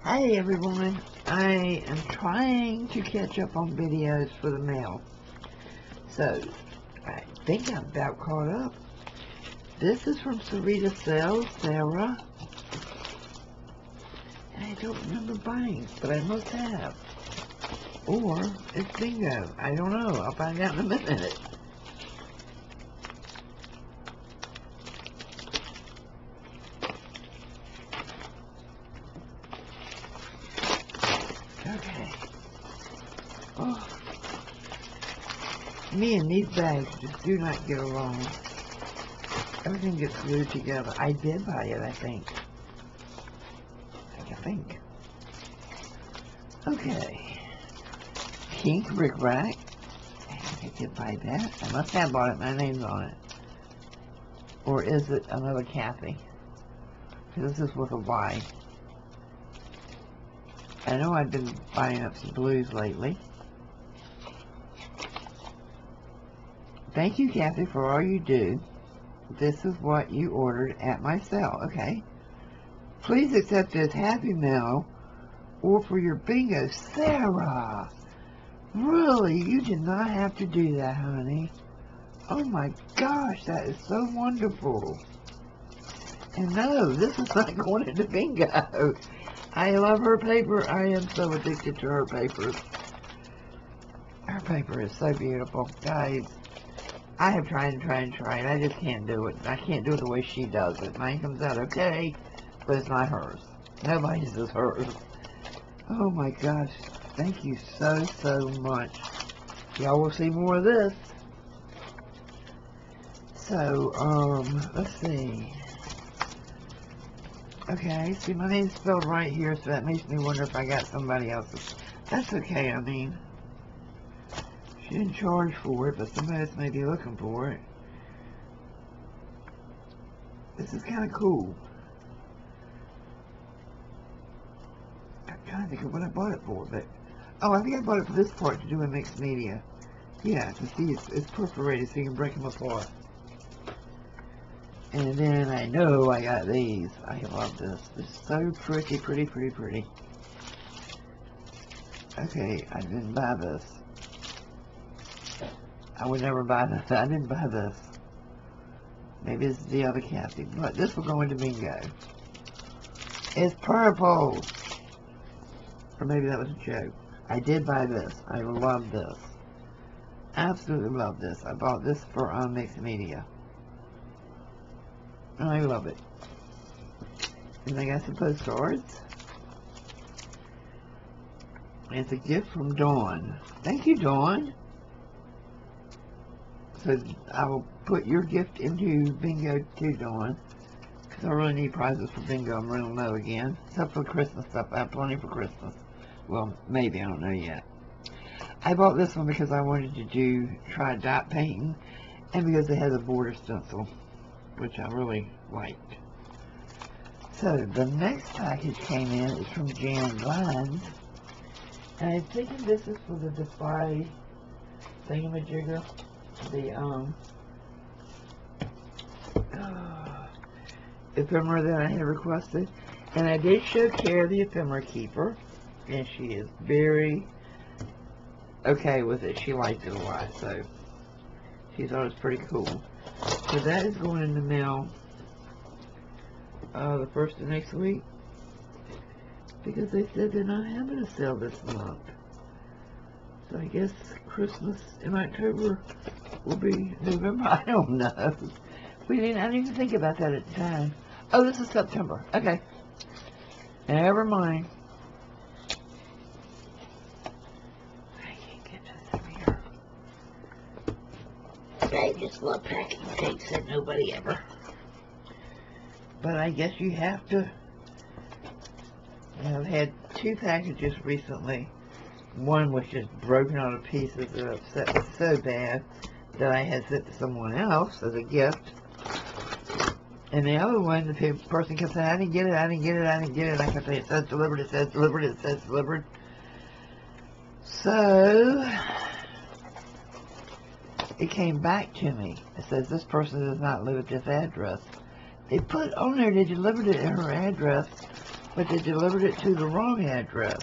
Hey everyone, I am trying to catch up on videos for the mail. So, I think I'm about caught up. This is from Sarita Sells, Sarah. And I don't remember buying, but I must have. Or, it's bingo. I don't know. I'll find out in a minute. Okay. Oh. Me and these bags just do not get along. Everything gets glued together. I did buy it, I think. I think. Okay. Pink Rick Rack. I did buy that. I must have bought it. My name's on it. Or is it another Kathy? This is with a Y. I know I've been buying up some blues lately. Thank you, Kathy, for all you do. This is what you ordered at my cell. Okay. Please accept this Happy Mail or for your bingo. Sarah! Really? You did not have to do that, honey. Oh my gosh, that is so wonderful. And no, this is not going into bingo. I love her paper. I am so addicted to her papers. Her paper is so beautiful. Guys, I have tried and tried and tried. I just can't do it. I can't do it the way she does it. Mine comes out okay, but it's not hers. Nobody's is hers. Oh my gosh. Thank you so, so much. Y'all will see more of this. So, let's see. Okay, see, my name's spelled right here, so that makes me wonder if I got somebody else's. That's okay, I mean. She didn't charge for it, but somebody else may be looking for it. This is kind of cool. I'm trying to think of what I bought it for, but... Oh, I think I bought it for this part to do a mixed media. Yeah, to see it's perforated so you can break them apart. And then I know I got these. I love this. It's so pretty, pretty, pretty, pretty. Okay, I didn't buy this. I would never buy this. I didn't buy this. Maybe it's the other Kathy. But this will go into bingo. It's purple. Or maybe that was a joke. I did buy this. I love this. Absolutely love this. I bought this for mixed media. I love it. And I got some postcards. And it's a gift from Dawn. Thank you, Dawn. So I will put your gift into bingo too, Dawn. Because I really need prizes for bingo. I'm running low again. Except for Christmas stuff. I have plenty for Christmas. Well, maybe. I don't know yet. I bought this one because I wanted to try dot painting. And because it has a border stencil, which I really liked. So the next package came in is from Glines, and I'm thinking this is for the display thingamajigger, the ephemera that I had requested, and I did show Kara the ephemera keeper, and she is very okay with it. She liked it a lot, so she thought it was pretty cool. So that is going in the mail the first of next week, because they said they're not having a sale this month. So I guess Christmas in October will be November. I don't know. I didn't even think about that at the time. Oh, this is September. Okay. Never mind. I can't get this over here. I just love packing cakes that nobody ever. But I guess you have to. I've had 2 packages recently. One was just broken out of pieces that upset me so bad that I had sent to someone else as a gift. And the other one, the person kept saying, I didn't get it, I didn't get it, I didn't get it. And I kept saying, it says delivered, it says delivered, it says delivered. So it came back to me. It says, this person does not live at this address. They put on there they delivered it at her address, but they delivered it to the wrong address.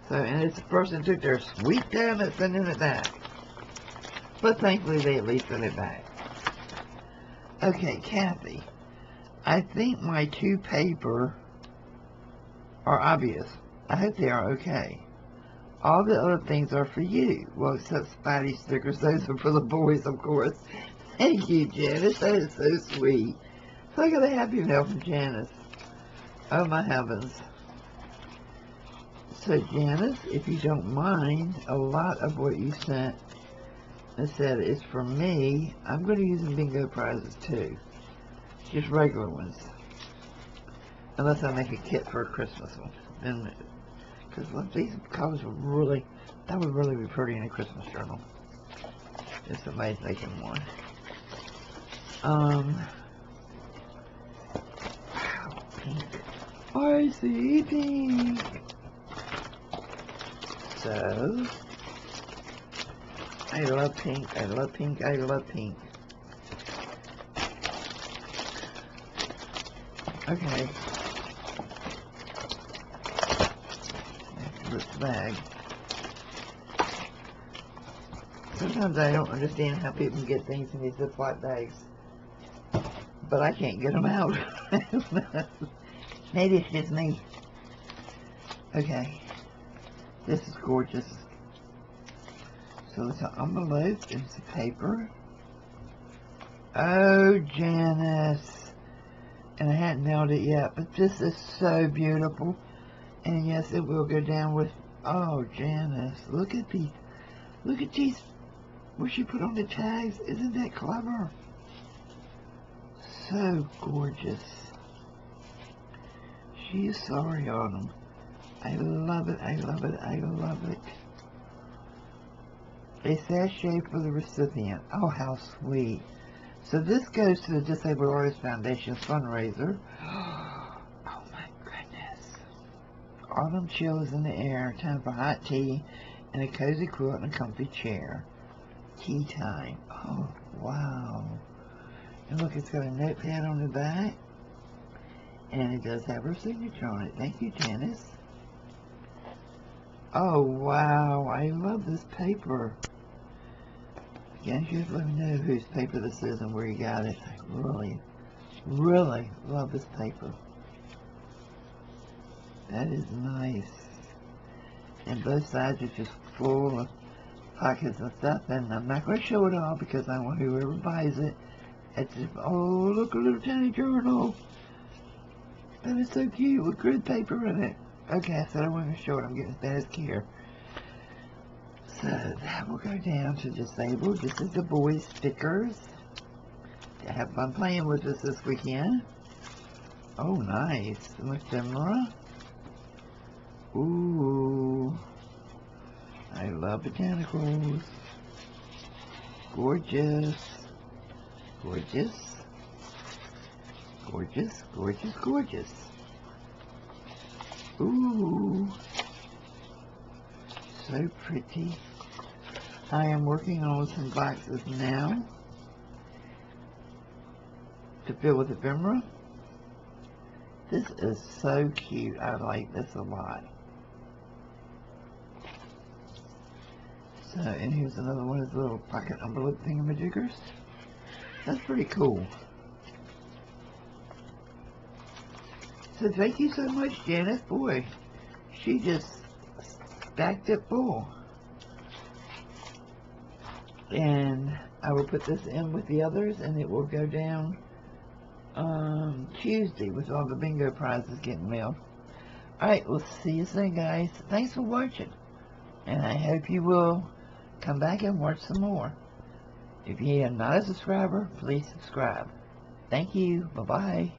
So, and it's the person took their sweet time at sending it back. But thankfully they at least sent it back. Okay, Kathy, I think my 2 paper are obvious. I hope they are okay. All the other things are for you. Well, except Spidey stickers. Those are for the boys, of course. Thank you, Janice. That is so sweet. So I got a happy mail from Janice. Oh, my heavens. So, Janice, if you don't mind, a lot of what you sent and said is for me. I'm going to use some bingo prizes, too. Just regular ones. Unless I make a kit for a Christmas one. And because these colors would really, that would really be pretty in a Christmas journal. If somebody's making one. Wow, pink. I see pink. So, I love pink, I love pink, I love pink. Okay. This bag. Sometimes I don't understand how people get things in these Ziploc bags, but I can't get them out. Maybe it's just me. Okay, this is gorgeous. So it's an envelope and some paper. Oh, Janice, and I hadn't mailed it yet, but this is so beautiful. And yes, it will go down with, oh, Janice, look at these, what she put on the tags. Isn't that clever? So gorgeous. She is sorry on them. I love it, I love it, I love it. A sachet for the recipient. Oh, how sweet. So this goes to the Disabled Artists Foundation's fundraiser. Autumn chill is in the air. Time for hot tea and a cozy quilt and a comfy chair. Tea time. Oh, wow. And look, it's got a notepad on the back. And it does have her signature on it. Thank you, Janice. Oh, wow. I love this paper. Again, you have to let me know whose paper this is and where you got it. I really, really love this paper. That is nice. And both sides are just full of pockets and stuff. And I'm not going to show it all because I want whoever buys it. It's just, oh, look, a little tiny journal. That is so cute with grid paper in it. Okay, I said I wasn't going to show it. I'm getting as bad as care. So that will go down to Disabled. This is the boys' stickers. They have fun playing with us this weekend. Oh, nice. Some ephemera. Ooh, I love botanicals. Gorgeous, gorgeous, gorgeous, gorgeous, gorgeous. Ooh, so pretty. I am working on some boxes now to fill with ephemera. This is so cute. I like this a lot. So, and here's another one of those little pocket envelope thingamajiggers. That's pretty cool. So thank you so much, Janice. Boy, she just stacked it full. And I will put this in with the others, and it will go down Tuesday with all the bingo prizes getting mailed. Alright, we'll see you soon, guys. Thanks for watching. And I hope you will come back and watch some more. If you are not a subscriber, please subscribe. Thank you. Bye-bye.